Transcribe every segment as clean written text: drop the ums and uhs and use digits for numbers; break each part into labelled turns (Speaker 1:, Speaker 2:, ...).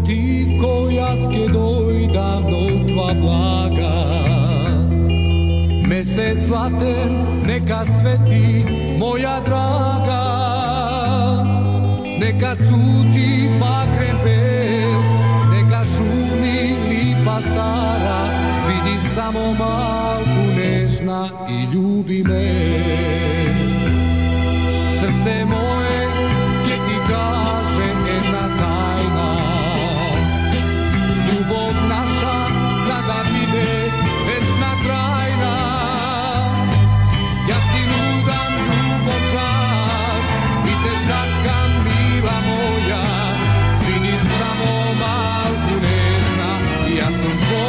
Speaker 1: motivko jaz che dojdam do tva blaga. Mesec zlaten neka sveti moja draga, neka cuti bakrem bel, neka šumi lipa stara, vidi samo malku nežna i ljubi me. Srce moje gdje ti kaže jedna tajna, ljubav naša sada vide večna trajna. Ja ti nudam ljubav čar i te sačkam mila moja, vidi samo malku nežna i ja sam tvoj.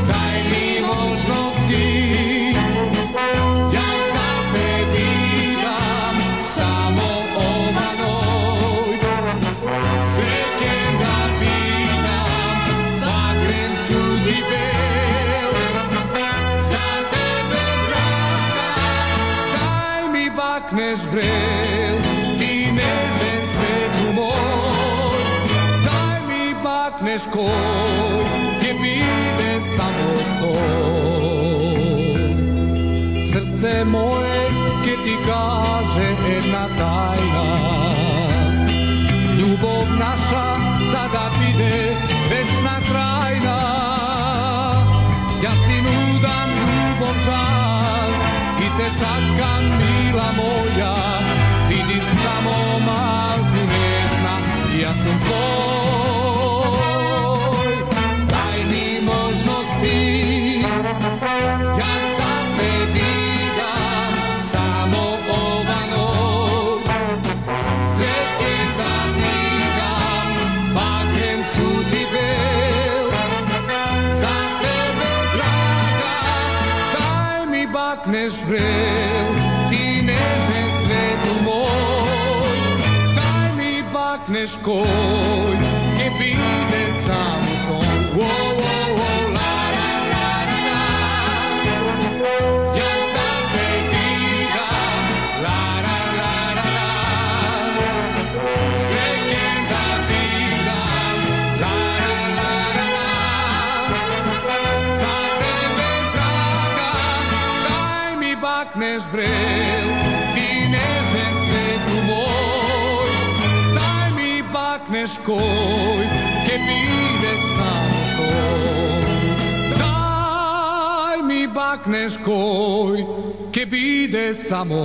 Speaker 1: Daj mi možnosti, ja da te vidim samo ova noć. Srećen da vidim bagrem cudi bel, za tebe draga, daj mi bakneš vrel, ti nežen svetu moj, daj mi bakneš koj, gdje bide samo sol. Srce moje gdje ti kaže jedna tajna, ljubav naša sada bide večna trajna. Ja ti nudam ljubav žal i te sačkam mila moja, vidiš samo malku nežna i ja sam tvoj. Daj mi možnosti, ja da te vidim samo ova noć. Srećen da vidim bakrem cudi bel, za tebe draga, daj mi bakneš vrel, ti nežen cvetu moj, daj mi bakneš koj, gdje bide samo son. Wow, wow, wow, la, la, la, la, ja da te vidim, la, la, la, la, srećen da vidim, la, la, la, la, za tebe draga, daj mi bakneš vrel, ti nežen cvetu moj, daj mi bakneš koj, gdje bide samo son. Daj mi bakneš koj, gdje bide samo